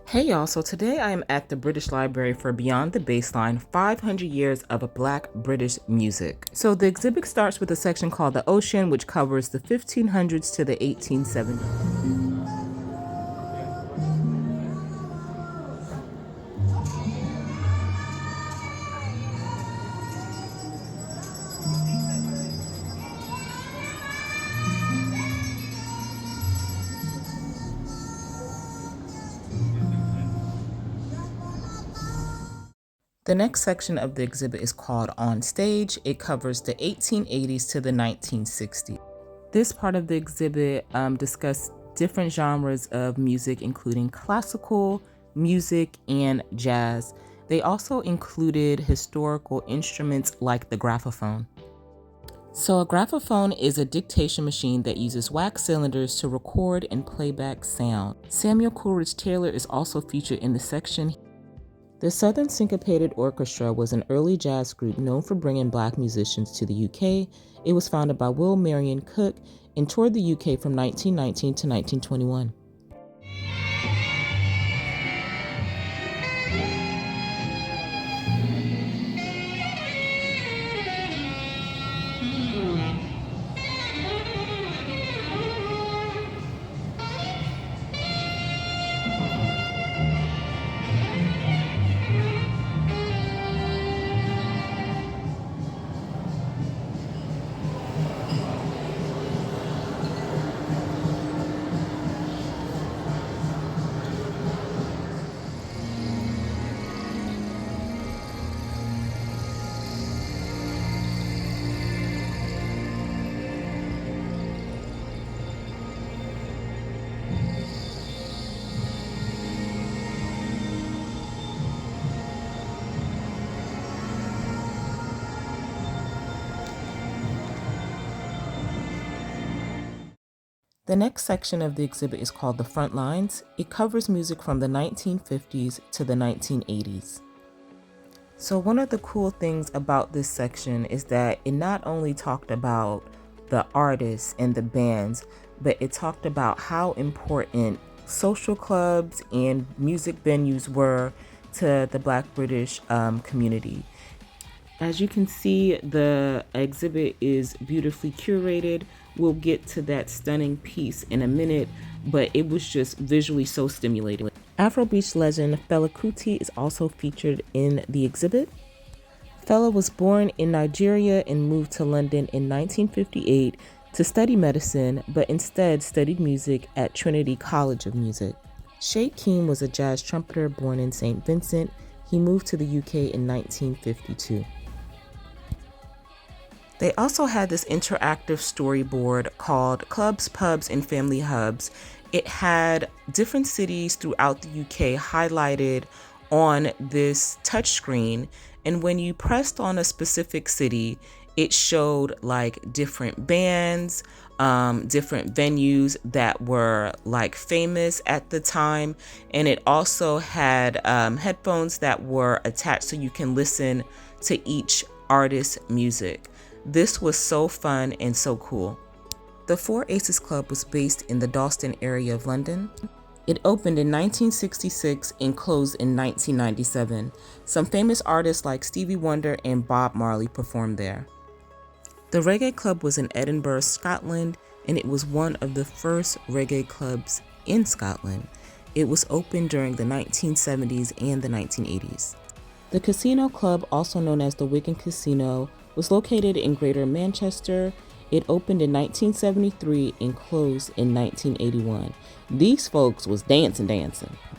Hey y'all, so today I am at the British Library for Beyond the Baseline 500 Years of Black British Music. So the exhibit starts with a section called The Ocean, which covers the 1500s to the 1870s. The next section of the exhibit is called On Stage. It covers the 1880s to the 1960s. This part of the exhibit discusses different genres of music, including classical music and jazz. They also included historical instruments like the graphophone. So a graphophone is a dictation machine that uses wax cylinders to record and play back sound. Samuel Coleridge Taylor is also featured in the section. The Southern Syncopated Orchestra was an early jazz group known for bringing Black musicians to the UK. It was founded by Will Marion Cook and toured the UK from 1919 to 1921. The next section of the exhibit is called The Front Lines. It covers music from the 1950s to the 1980s. So one of the cool things about this section is that it not only talked about the artists and the bands, but it talked about how important social clubs and music venues were to the Black British community. As you can see, the exhibit is beautifully curated. We'll get to that stunning piece in a minute, but it was just visually so stimulating. Afrobeats legend Fela Kuti is also featured in the exhibit. Fela was born in Nigeria and moved to London in 1958 to study medicine, but instead studied music at Trinity College of Music. Sheikh Keem was a jazz trumpeter born in St. Vincent. He moved to the UK in 1952. They also had this interactive storyboard called Clubs, Pubs, and Family Hubs. It had different cities throughout the UK highlighted on this touchscreen, and when you pressed on a specific city, it showed like different bands, different venues that were like famous at the time, and it also had headphones that were attached so you can listen to each artist's music. This was so fun and so cool. The Four Aces Club was based in the Dalston area of London. It opened in 1966 and closed in 1997. Some famous artists like Stevie Wonder and Bob Marley performed there. The Reggae Club was in Edinburgh, Scotland, and it was one of the first reggae clubs in Scotland. It was opened during the 1970s and the 1980s. The Casino Club, also known as the Wigan Casino, was located in Greater Manchester. It opened in 1973 and closed in 1981. These folks was dancing.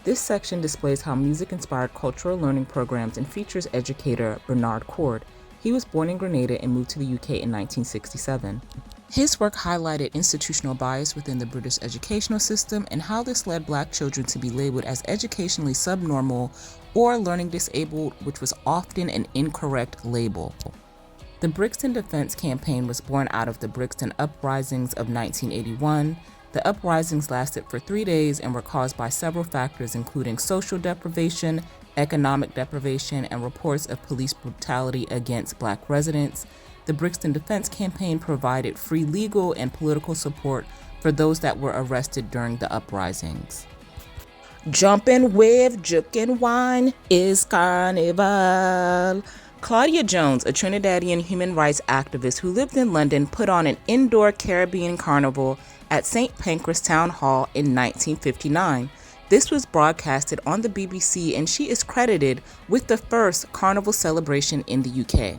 This section displays how music inspired cultural learning programs and features educator Bernard Cord. He was born in Grenada and moved to the UK in 1967. His work highlighted institutional bias within the British educational system and how this led Black children to be labeled as educationally subnormal or learning disabled, which was often an incorrect label. The Brixton Defense Campaign was born out of the Brixton Uprisings of 1981. The uprisings lasted for 3 days and were caused by several factors, including social deprivation, economic deprivation, and reports of police brutality against Black residents. The Brixton Defense Campaign provided free legal and political support for those that were arrested during the uprisings. Jumping with juke wine is carnival. Claudia Jones, a Trinidadian human rights activist who lived in London, put on an indoor Caribbean carnival at St. Pancras Town Hall in 1959. This was broadcasted on the BBC, and she is credited with the first carnival celebration in the UK.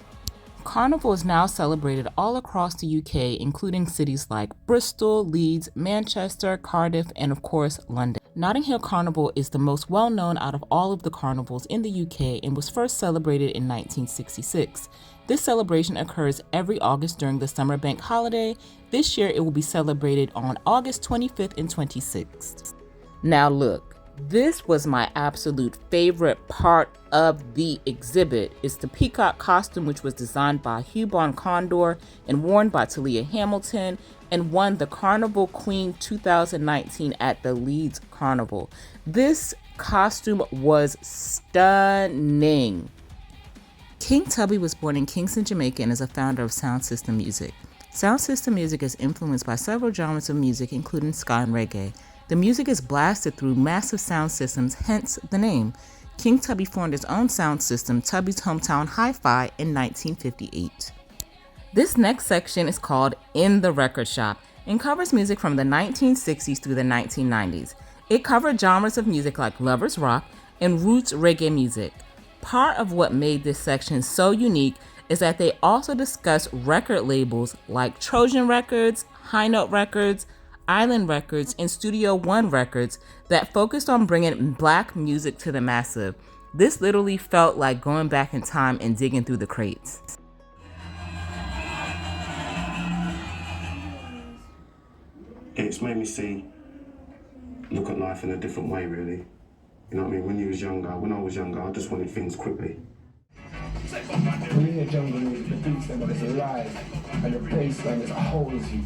Carnival is now celebrated all across the UK, including cities like Bristol, Leeds, Manchester, Cardiff, and of course, London. Notting Hill Carnival is the most well-known out of all of the carnivals in the UK and was first celebrated in 1966. This celebration occurs every August during the summer bank holiday. This year, it will be celebrated on August 25th and 26th. Now look, this was my absolute favorite part of the exhibit. It's the peacock costume, which was designed by Hubon Condor and worn by Talia Hamilton and won the Carnival Queen 2019 at the Leeds Carnival. This costume was stunning. King Tubby was born in Kingston, Jamaica, and is a founder of Sound System Music. Sound System Music is influenced by several genres of music, including ska and reggae. The music is blasted through massive sound systems, hence the name. King Tubby formed his own sound system, Tubby's Hometown Hi-Fi, in 1958. This next section is called In the Record Shop and covers music from the 1960s through the 1990s. It covered genres of music like lovers rock and roots reggae music. Part of what made this section so unique is that they also discuss record labels like Trojan Records, High Note Records, Island Records, and Studio One Records that focused on bringing black music to the masses. This literally felt like going back in time and digging through the crates. It's made me look at life in a different way, really. You know what I mean? When I was younger, I just wanted things quickly. When you hear jungle music, the beats them, but it's alive, and the bass line is holds you.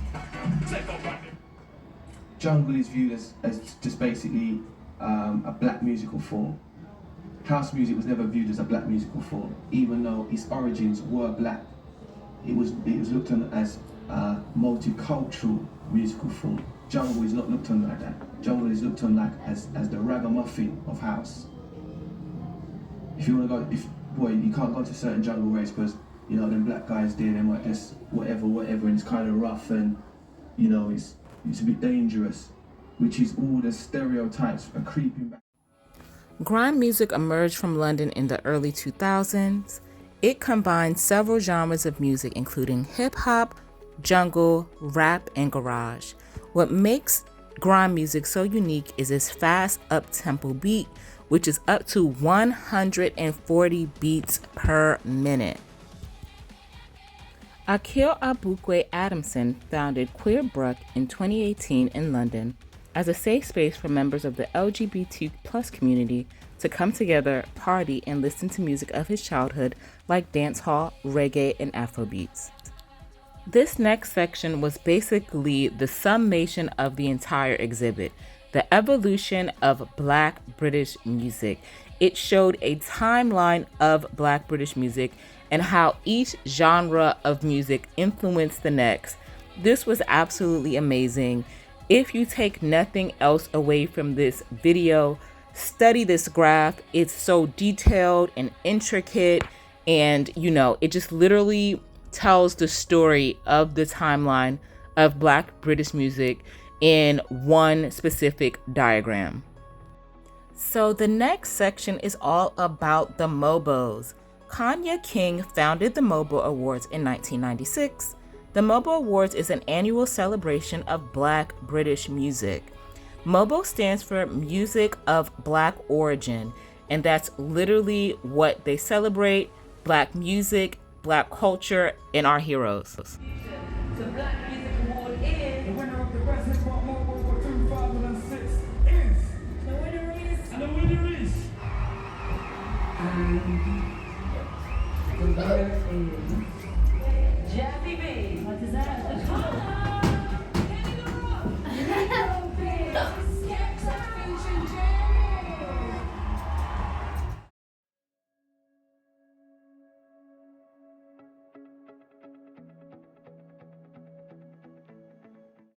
Jungle is viewed as just basically a black musical form. House music was never viewed as a black musical form, even though its origins were black. It was looked on as a multicultural musical form. Jungle is not looked on like that. Jungle is looked on like as the ragamuffin of house. If you want to go, you can't go to certain jungle race because them black guys there, they might just whatever, and it's kind of rough and it's a bit dangerous, which is all the stereotypes are creeping back. Grime music emerged from London in the early 2000s. It combined several genres of music, including hip-hop, jungle, rap, and garage. What makes grime music so unique is its fast, up-tempo beat, which is up to 140 beats per minute. Akil Abukwe Adamson founded Queer Bruck in 2018 in London as a safe space for members of the LGBT+ community to come together, party, and listen to music of his childhood like dancehall, reggae, and Afrobeats. This next section was basically the summation of the entire exhibit, the evolution of Black British music. It showed a timeline of Black British music and how each genre of music influenced the next. This was absolutely amazing. If you take nothing else away from this video, study this graph. It's so detailed and intricate, and it just literally tells the story of the timeline of Black British music in one specific diagram. So the next section is all about the Mobos. Kanya King founded the Mobo Awards in 1996. The Mobo Awards is an annual celebration of Black British music. Mobo stands for Music of Black Origin, and that's literally what they celebrate: Black music, Black culture, and our heroes. The Black Music Award is the winner of the Best Hip Hop Mobo for 2006 is the winner is Jazzy B. What is that?